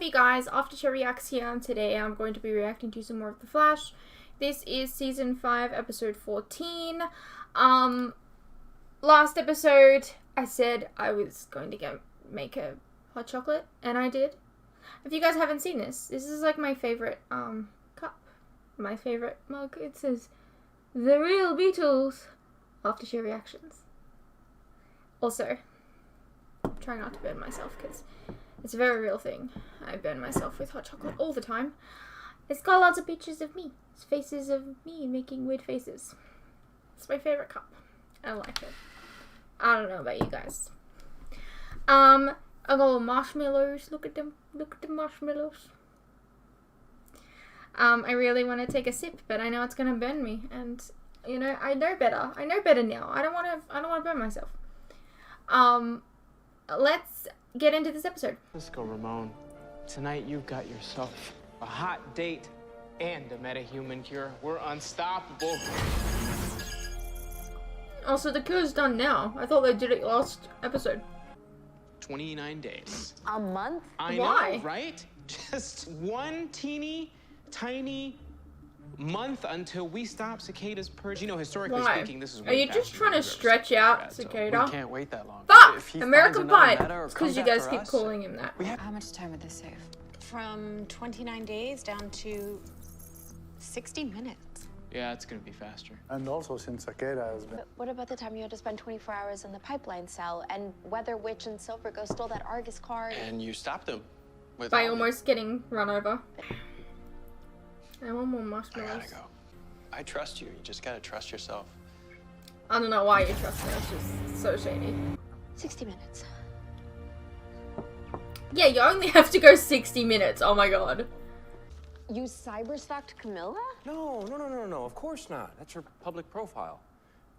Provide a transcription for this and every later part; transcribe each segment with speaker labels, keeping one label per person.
Speaker 1: up, you guys? After Show Reacts here, and today I'm going to be reacting to some more of The Flash. This is season 5, episode 14. Last episode, I said I was going to make a hot chocolate, and I did. If you guys haven't seen this is like my favorite cup, my favorite mug. It says The Real Beatles After Show Reactions. Also, I'm trying not to burn myself because it's a very real thing. I burn myself with hot chocolate all the time. It's got lots of pictures of me. It's faces of me making weird faces. It's my favorite cup. I like it. I don't know about you guys. I got little marshmallows. Look at them. Look at the marshmallows. I really want to take a sip, but I know it's gonna burn me, and you know, I know better. I know better now. I don't want to burn myself. Let's get into this episode.
Speaker 2: Let's go, Ramon. Tonight you've got yourself a hot date and a metahuman cure. We're unstoppable.
Speaker 1: Also, the cure's done now. I thought they did it last episode.
Speaker 2: 29 days.
Speaker 3: A month?
Speaker 2: I
Speaker 1: Why?
Speaker 2: know, right? Just one teeny, tiny month until we stop Cicada's purge. You know, historically speaking, this is way
Speaker 1: Are you
Speaker 2: faster
Speaker 1: just trying
Speaker 2: than
Speaker 1: to
Speaker 2: we've ever
Speaker 1: stretch
Speaker 2: seen
Speaker 1: out
Speaker 2: that, so
Speaker 1: Cicada?
Speaker 2: we can't wait that long.
Speaker 1: Fuck! American Pie! It's because you guys keep calling him that.
Speaker 3: How much time would this save?
Speaker 4: From 29 days down to 60 minutes.
Speaker 2: Yeah, it's gonna be faster.
Speaker 5: And also, since Cicada has been...
Speaker 3: But what about the time you had to spend 24 hours in the pipeline cell and Weather Witch and Silver Ghost stole that Argus card?
Speaker 6: And you stopped them.
Speaker 1: By almost getting run over. I want more
Speaker 6: I
Speaker 1: marshmallows.
Speaker 6: gotta go. I trust you. You just gotta trust yourself.
Speaker 1: I don't know why you trust me. It's just so shady.
Speaker 3: 60 minutes.
Speaker 1: Yeah, you only have to go 60 minutes. Oh my god.
Speaker 3: You cyberstalked Camilla?
Speaker 7: No, of course not. That's her public profile.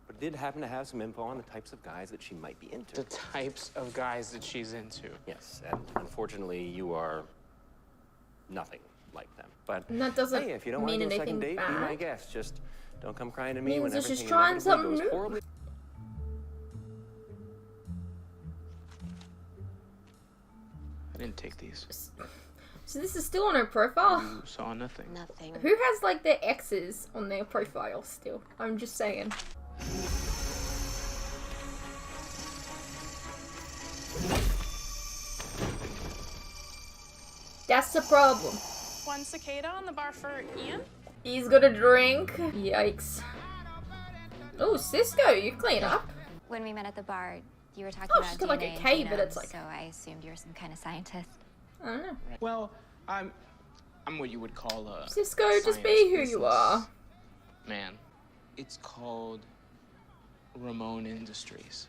Speaker 7: But it did happen to have some info on the types of guys that she might be into.
Speaker 2: The types of guys that she's into.
Speaker 7: Yes, and unfortunately, you are nothing like them. But
Speaker 1: And that doesn't
Speaker 7: hey, if you don't want
Speaker 1: mean
Speaker 7: to do a second
Speaker 1: anything
Speaker 7: date, be my
Speaker 1: bad.
Speaker 7: guest. Just don't come crying to me
Speaker 1: Means
Speaker 7: when
Speaker 1: that she's
Speaker 7: everything
Speaker 1: trying
Speaker 7: inevitably
Speaker 1: something
Speaker 7: goes
Speaker 1: new.
Speaker 7: horribly.
Speaker 2: I didn't take these.
Speaker 1: So this is still on her profile?
Speaker 2: You saw nothing.
Speaker 3: Nothing.
Speaker 1: Who has like their exes on their profile still? I'm just saying. That's the problem.
Speaker 4: One cicada on the bar for Ian?
Speaker 1: He's got a drink. Yikes. Oh, Cisco, you clean up.
Speaker 8: When we met at the bar, you were talking
Speaker 1: Oh,
Speaker 8: about
Speaker 1: she's got like
Speaker 8: DNA
Speaker 1: a K,
Speaker 8: and
Speaker 1: but it's
Speaker 8: genomes,
Speaker 1: like...
Speaker 8: so I assumed you were some kind of scientist.
Speaker 1: I don't know.
Speaker 2: Well, I'm what you would call a
Speaker 1: Cisco, just be
Speaker 2: science
Speaker 1: who you
Speaker 2: business
Speaker 1: are.
Speaker 2: man. It's called Ramon Industries.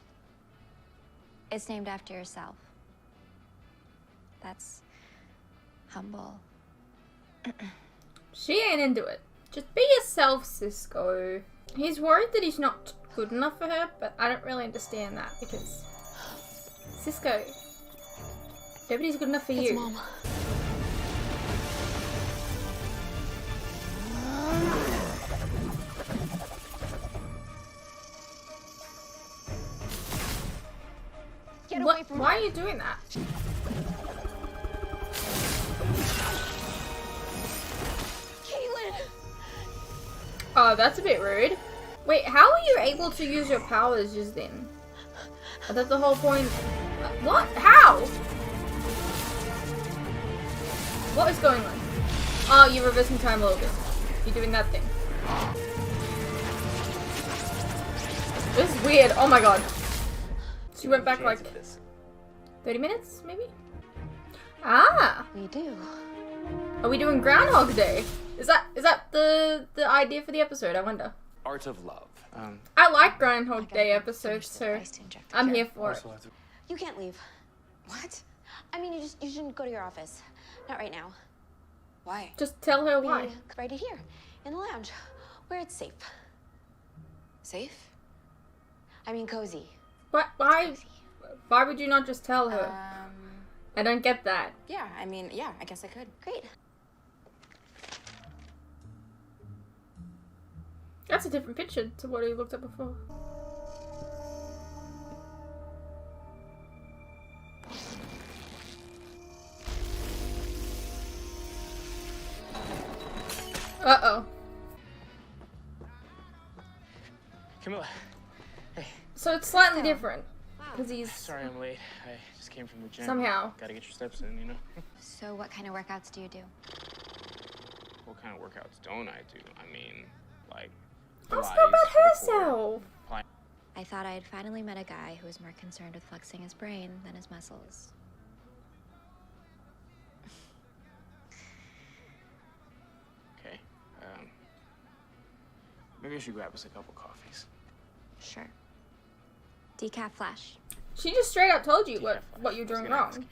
Speaker 8: It's named after yourself. That's humble.
Speaker 1: She ain't into it. Just be yourself, Cisco. He's worried that he's not good enough for her, but I don't really understand that because... Cisco, nobody's good enough for you.
Speaker 3: Mom. Get away from
Speaker 1: Why are you doing that?
Speaker 3: Caitlin!
Speaker 1: Oh, that's a bit rude. Wait, how are you able to use your powers just then? I thought the whole point... What? How? What is going on? Oh, you're reversing time a little bit. You're doing that thing. This is weird. Oh my god. She went back like 30 minutes, maybe? Ah!
Speaker 3: We do.
Speaker 1: Are we doing Groundhog Day? Is that the idea for the episode? I wonder.
Speaker 7: Art of love.
Speaker 1: I like Groundhog Day episodes, so
Speaker 4: Device to inject the
Speaker 1: I'm
Speaker 4: cure.
Speaker 1: here for it.
Speaker 3: You can't leave.
Speaker 4: What?
Speaker 3: I mean, you shouldn't go to your office. Not right now.
Speaker 4: Why?
Speaker 1: Just tell her why.
Speaker 3: Be right here, in the lounge, where it's safe.
Speaker 4: Safe?
Speaker 3: I mean, cozy.
Speaker 1: Why would you not just tell her? I don't get that.
Speaker 4: Yeah, I guess I could.
Speaker 3: Great.
Speaker 1: That's a different picture to what he looked at before. Uh-oh.
Speaker 2: Camilla. Hey,
Speaker 1: So it's slightly different. Because he's
Speaker 2: sorry I'm late. I just came from the gym.
Speaker 1: somehow.
Speaker 2: Gotta get your steps in, you know?
Speaker 8: So what kind of workouts do you do?
Speaker 2: What kind of workouts don't I do? I mean, like,
Speaker 1: Ask
Speaker 2: Pilates,
Speaker 1: her about
Speaker 2: for the core.
Speaker 1: herself.
Speaker 8: I thought I had finally met a guy who was more concerned with flexing his brain than his muscles.
Speaker 2: Okay. Maybe I should grab us a couple coffees.
Speaker 8: Sure. Decaf flash.
Speaker 1: She just straight up told you
Speaker 2: Decaf
Speaker 1: what you're
Speaker 2: flash. I was
Speaker 1: doing
Speaker 2: gonna ask
Speaker 1: wrong.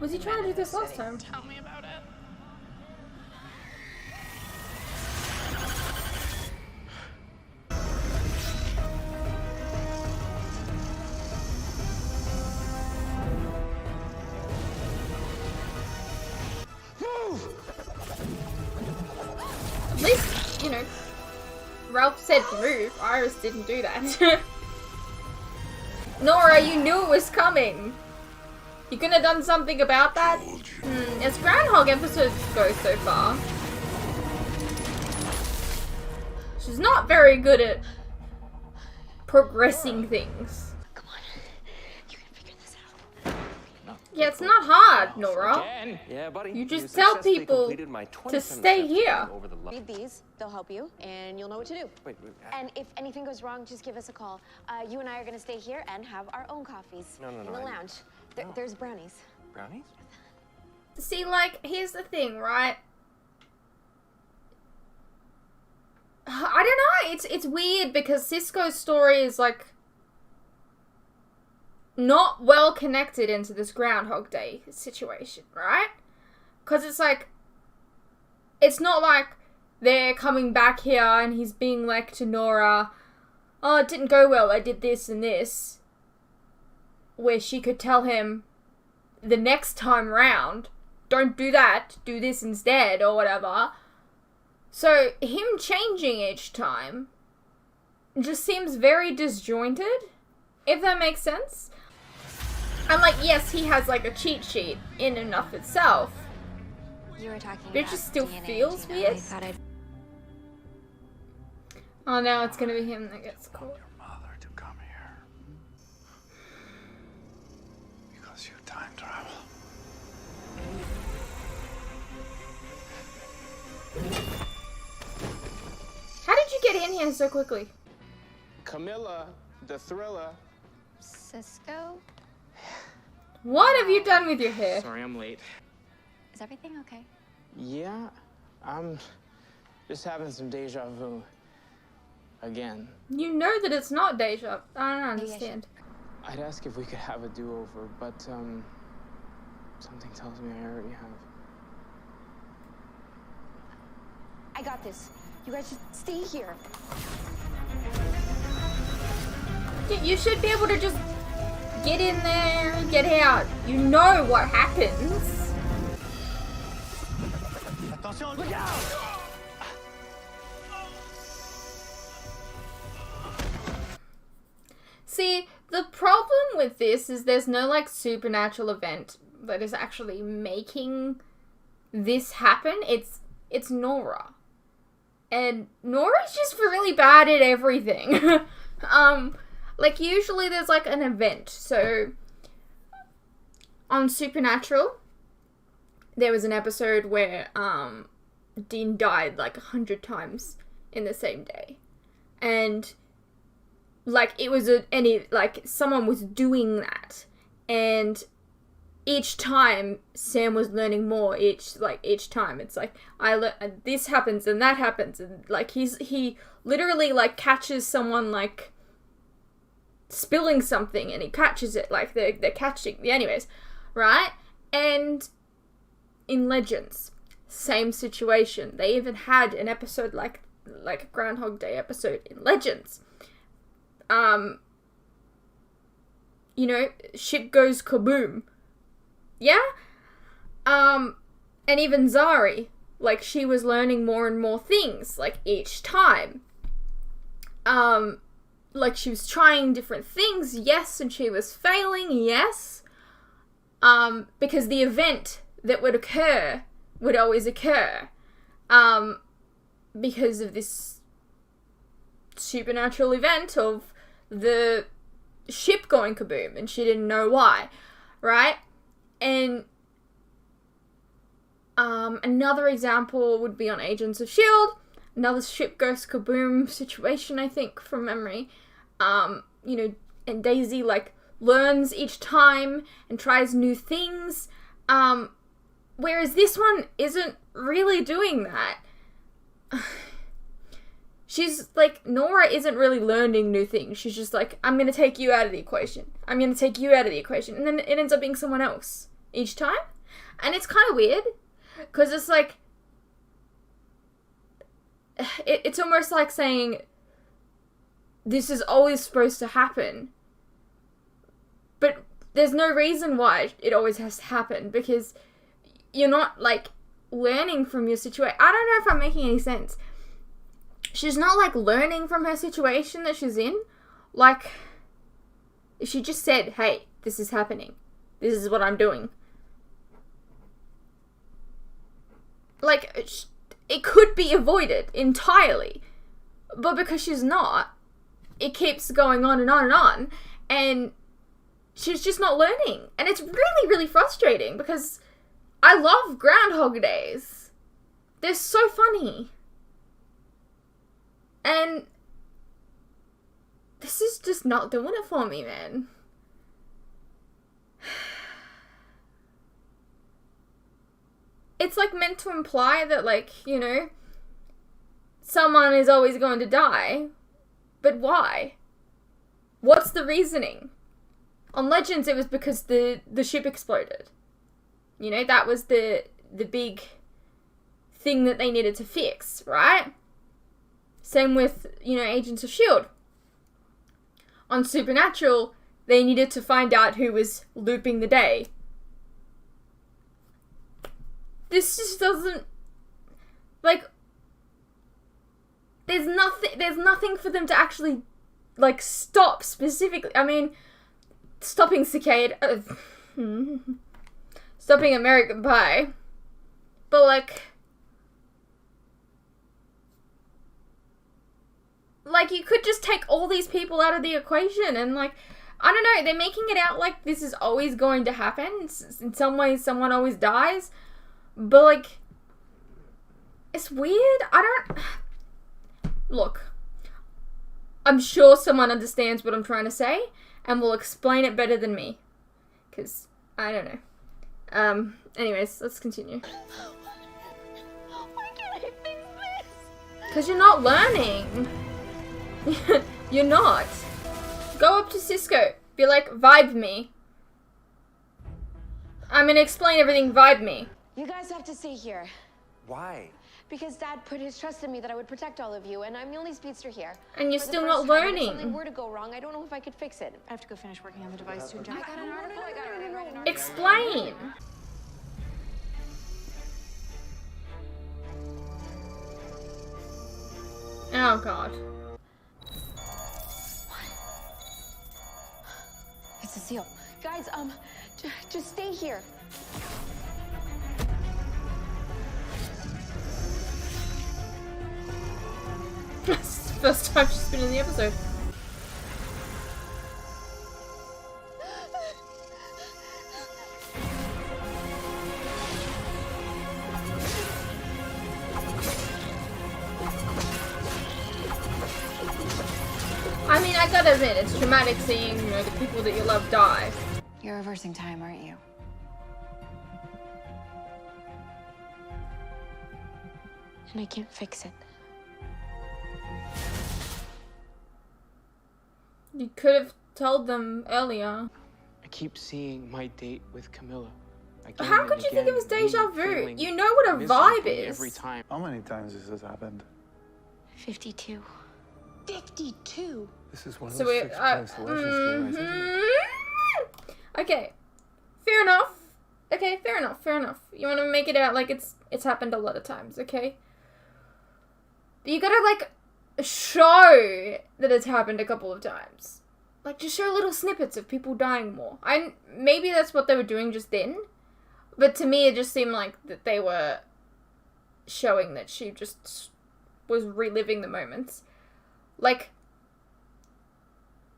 Speaker 1: Was he trying to do this last time?
Speaker 2: Tell me about it.
Speaker 1: At least, you know, Ralph said move. Iris didn't do that. Nora, you knew it was coming. You couldn't have done something about that? As Groundhog episodes go so far, she's not very good at progressing things.
Speaker 3: Come on. You can figure this out.
Speaker 1: Yeah, it's not hard, Nora.
Speaker 2: Again.
Speaker 7: Yeah, buddy.
Speaker 1: You just tell
Speaker 7: successfully
Speaker 1: people
Speaker 7: completed my
Speaker 1: to
Speaker 7: 27
Speaker 1: stay
Speaker 7: steps
Speaker 1: here.
Speaker 7: over the
Speaker 3: Read these, they'll help you, and you'll know what to do.
Speaker 7: Wait,
Speaker 3: And if anything goes wrong, just give us a call. You and I are gonna stay here and have our own coffees.
Speaker 7: No,
Speaker 3: In
Speaker 7: no,
Speaker 3: the
Speaker 7: I-
Speaker 3: lounge. There's brownies.
Speaker 7: brownies?
Speaker 1: See, like, here's the thing, right? I don't know. It's weird because Cisco's story is like not well connected into this Groundhog Day situation, right? Because it's like it's not like they're coming back here and he's being like to Nora, "Oh, it didn't go well. I did this and this," where she could tell him the next time round, "Don't do that, do this instead," or whatever. So, him changing each time just seems very disjointed, if that makes sense. And, like, yes, he has, like, a cheat sheet in and of itself.
Speaker 8: You were talking
Speaker 1: But it
Speaker 8: about
Speaker 1: just still
Speaker 8: DNA,
Speaker 1: feels
Speaker 8: Gina.
Speaker 1: weird.
Speaker 8: I thought I'd...
Speaker 1: Oh, now it's gonna be him that gets caught.
Speaker 5: Your mother to come here. Because you time travel.
Speaker 1: How did you get in here so quickly?
Speaker 2: Camilla, the thriller.
Speaker 8: Cisco?
Speaker 1: What have you done with your hair?
Speaker 2: Sorry I'm late.
Speaker 8: Is everything okay?
Speaker 2: Yeah, I'm just having some deja vu. Again.
Speaker 1: You know that it's not deja. I don't
Speaker 8: Maybe I
Speaker 1: understand.
Speaker 2: I'd ask if we could have a do-over, but, something tells me I already have.
Speaker 3: I got this. You guys should stay here.
Speaker 1: You should be able to just get in there and get out. You know what happens.
Speaker 5: Attention, look out!
Speaker 1: See, the problem with this is there's no, like, supernatural event that is actually making this happen. It's Nora. And Nora's just really bad at everything. Like, usually there's, like, an event. So, on Supernatural, there was an episode where, Dean died, like, 100 times in the same day. And, like, it was someone was doing that. And each time, Sam was learning more each time. It's like, this happens and that happens. And, like, he literally, like, catches someone, like, spilling something and he catches it. Like, they're catching. Anyways, right? And in Legends, same situation. They even had an episode like a Groundhog Day episode in Legends. You know, shit goes kaboom. Yeah? And even Zari, like, she was learning more and more things, like, each time. Like, she was trying different things, yes, and she was failing, yes. Because the event that would occur would always occur. Because of this supernatural event of the ship going kaboom, and she didn't know why, right? And another example would be on Agents of S.H.I.E.L.D., another ship goes kaboom situation, I think, from memory. You know, and Daisy, like, learns each time and tries new things, whereas this one isn't really doing that. She's, like, Nora isn't really learning new things. She's just like, I'm gonna take you out of the equation. I'm gonna take you out of the equation. And then it ends up being someone else each time. And it's kind of weird, because it's like, it's almost like saying, this is always supposed to happen. But there's no reason why it always has to happen, because you're not, like, learning from your situation. I don't know if I'm making any sense. She's not, like, learning from her situation that she's in. Like, if she just said, hey, this is happening. This is what I'm doing. Like, it could be avoided entirely. But because she's not, it keeps going on and on and on. And she's just not learning. And it's really, really frustrating, because I love Groundhog Days. They're so funny. And this is just not doing it for me, man. It's, like, meant to imply that, like, you know, someone is always going to die. But why? What's the reasoning? On Legends, it was because the ship exploded. You know, that was the big thing that they needed to fix, right? Same with, you know, Agents of S.H.I.E.L.D. On Supernatural, they needed to find out who was looping the day. This just doesn't, like, there's nothing for them to actually, like, stop specifically. I mean, stopping Cicada, stopping American Pie, but, like, you could just take all these people out of the equation, and, like, I don't know, they're making it out like this is always going to happen. In some ways, someone always dies, but, like, it's weird. Look, I'm sure someone understands what I'm trying to say, and will explain it better than me, because I don't know. Anyways, let's continue.
Speaker 3: Why can't I fix this?
Speaker 1: Because you're not learning. You're not. Go up to Cisco. Be like, vibe me. I'm gonna explain everything, vibe me.
Speaker 3: You guys have to stay here.
Speaker 7: Why?
Speaker 3: Because Dad put his trust in me that I would protect all of you, and I'm the only speedster here.
Speaker 1: And you're
Speaker 3: For the
Speaker 1: still
Speaker 3: first
Speaker 1: not
Speaker 3: time, and if
Speaker 1: learning.
Speaker 3: something were to go wrong, I don't know if I could fix it.
Speaker 4: I have to go finish working on the device too.
Speaker 3: I got an article. I got it right.
Speaker 1: Explain. Oh god.
Speaker 3: It's a seal. Guys, just stay here.
Speaker 1: It's the first time she's been in the episode. I mean, I gotta admit, it's traumatic seeing, you know, the people that you love die.
Speaker 3: You're reversing time, aren't you? And I can't fix it.
Speaker 1: You could have told them earlier.
Speaker 2: I keep seeing my date with Camilla.
Speaker 1: But how could you think it was deja vu? You know what a vibe is.
Speaker 2: Every time.
Speaker 5: How many times has this happened?
Speaker 3: 52.
Speaker 4: 52?
Speaker 5: This is one of
Speaker 1: So
Speaker 5: the
Speaker 1: we,
Speaker 5: 6 constellations.
Speaker 1: Okay, fair enough. Okay, fair enough. You want to make it out like it's happened a lot of times, okay? But you gotta, like, show that it's happened a couple of times. Like, just show little snippets of people dying more. Maybe that's what they were doing just then, But to me, it just seemed like that they were showing that she just was reliving the moments. Like,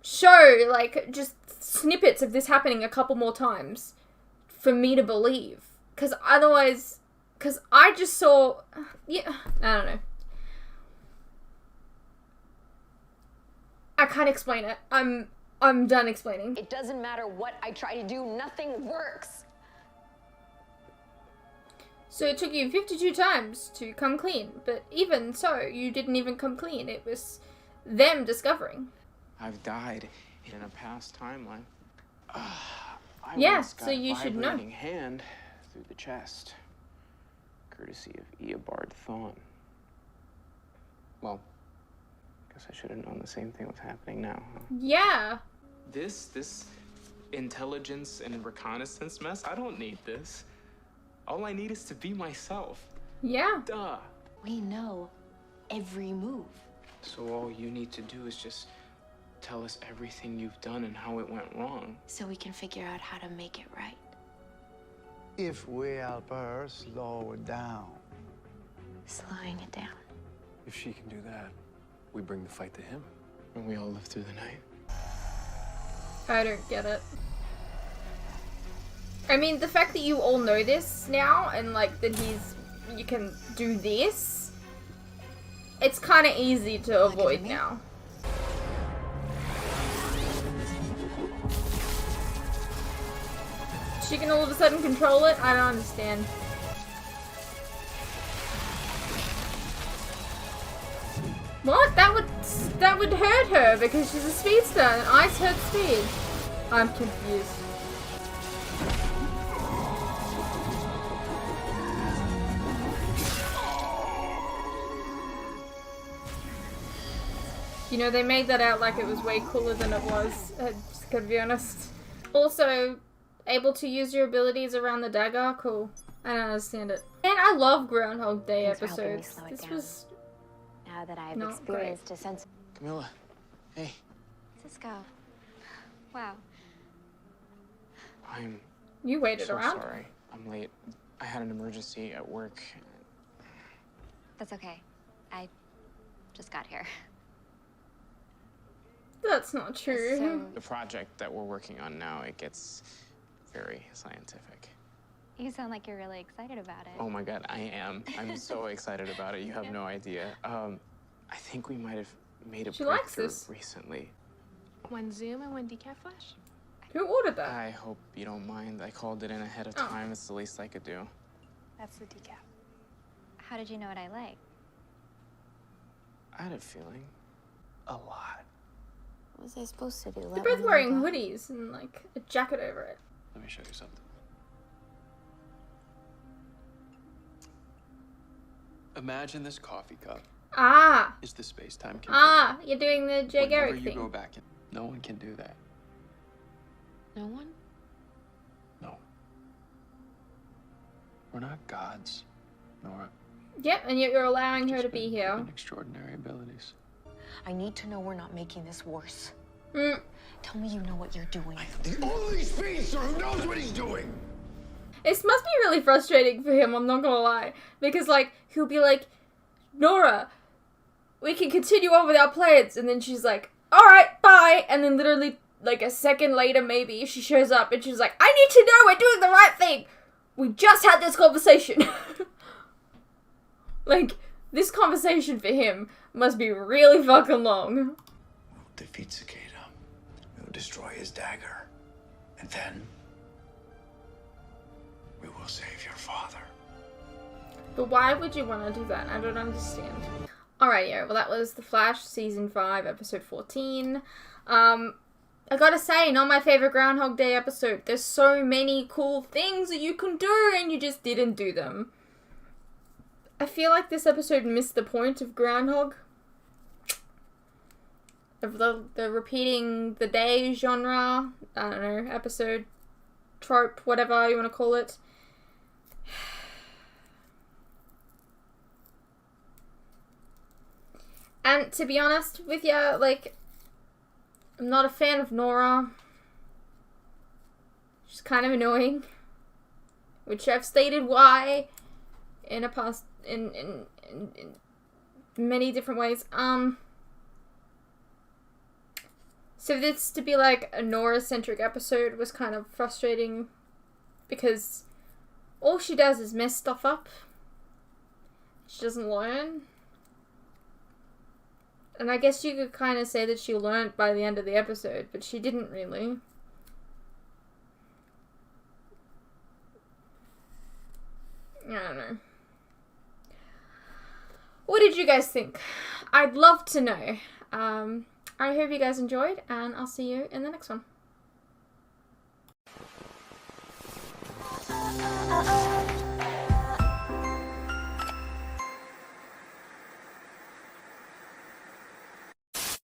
Speaker 1: show, like, just snippets of this happening a couple more times for me to believe. Because otherwise, because I just saw, yeah, I don't know. I can't explain it. I'm done explaining.
Speaker 3: It doesn't matter what I try to do, nothing works.
Speaker 1: So it took you 52 times to come clean, but even so, you didn't even come clean. It was them discovering.
Speaker 2: I've died in a past timeline. I
Speaker 1: Yeah,
Speaker 2: once got
Speaker 1: so you
Speaker 2: a
Speaker 1: should know.
Speaker 2: vibrating hand through the chest, courtesy of Eobard Thawne. Well, guess I should have known the same thing was happening now, huh?
Speaker 1: Yeah.
Speaker 2: This intelligence and reconnaissance mess, I don't need this. All I need is to be myself.
Speaker 1: Yeah.
Speaker 2: Duh.
Speaker 3: We know every move.
Speaker 2: So all you need to do is just tell us everything you've done and how it went wrong.
Speaker 3: So we can figure out how to make it right.
Speaker 5: If we help her slow it down.
Speaker 3: Slowing it down.
Speaker 7: If she can do that, we bring the fight to him.
Speaker 2: And we all live through the night.
Speaker 1: I don't get it. I mean, the fact that you all know this now, and like that you can do this, it's kind of easy to avoid now. She can all of a sudden control it? I don't understand. What? That would hurt her because she's a speedster and ice hurts speed. I'm confused. You know, they made that out like it was way cooler than it was, just gotta be honest. Also, able to use your abilities around the dagger? Cool. I don't understand it. And I love Groundhog Day
Speaker 3: Thanks for helping me
Speaker 1: episodes.
Speaker 3: slow it
Speaker 1: This
Speaker 3: down.
Speaker 1: was
Speaker 3: Now that I've
Speaker 1: not
Speaker 3: experienced a sense
Speaker 2: Camilla, hey,
Speaker 8: Cisco. Wow.
Speaker 2: I'm
Speaker 1: You waited
Speaker 2: so
Speaker 1: around.
Speaker 2: sorry. I'm late. I had an emergency at work.
Speaker 8: That's okay. I just got here.
Speaker 1: That's not true.
Speaker 8: So,
Speaker 2: The project that we're working on now, it gets very scientific.
Speaker 8: you sound like you're really excited about it.
Speaker 2: Oh my God, I am. I'm so excited about it. You have no idea. I think we might have made a
Speaker 1: She likes
Speaker 2: breakthrough
Speaker 1: this.
Speaker 2: recently.
Speaker 4: One zoom and one decaf flash.
Speaker 1: Who ordered that?
Speaker 2: I hope you don't mind. I called it in ahead of
Speaker 1: Oh.
Speaker 2: time. It's the least I could do.
Speaker 4: That's the decaf.
Speaker 8: How did you know what I like?
Speaker 2: I had a feeling. A lot.
Speaker 3: What was I supposed to do?
Speaker 1: They're both wearing hoodies and like a jacket over it.
Speaker 6: Let me show you something. Imagine this coffee cup
Speaker 1: Ah!
Speaker 6: is the space-time continuum.
Speaker 1: Ah! You're doing the Jay
Speaker 6: Whenever
Speaker 1: Garrick
Speaker 6: you
Speaker 1: thing.
Speaker 6: go back in, no one can do that.
Speaker 3: No one?
Speaker 6: No. We're not gods, Nora.
Speaker 1: Yep, and yet you're allowing her
Speaker 6: Just
Speaker 1: to be
Speaker 6: been
Speaker 1: here.
Speaker 6: given extraordinary abilities.
Speaker 3: I need to know we're not making this worse.
Speaker 1: Mm.
Speaker 3: Tell me you know what you're doing.
Speaker 9: The only speedster who knows what he's doing!
Speaker 1: It must be really frustrating for him, I'm not gonna lie. Because, like, he'll be like, Nora, we can continue on with our plans. And then she's like, alright, bye. And then literally, like, a second later, maybe, she shows up and she's like, I need to know we're doing the right thing. We just had this conversation. Like, this conversation for him must be really fucking long.
Speaker 9: We'll defeat Cicada. We'll destroy his dagger. And then we will save your father.
Speaker 1: But why would you want to do that? I don't understand. Alright, yeah, well that was The Flash, Season 5, Episode 14. I gotta say, not my favorite Groundhog Day episode. There's so many cool things that you can do, and you just didn't do them. I feel like this episode missed the point of Groundhog. Of the repeating the day genre. I don't know, episode, trope, whatever you want to call it. And to be honest with you, like, I'm not a fan of Nora. She's kind of annoying. which I've stated why in a past in many different ways. So this to be like a Nora-centric episode was kind of frustrating because all she does is mess stuff up. She doesn't learn. And I guess you could kind of say that she learned by the end of the episode, but she didn't really. I don't know. What did you guys think? I'd love to know. I hope you guys enjoyed, and I'll see you in the next one.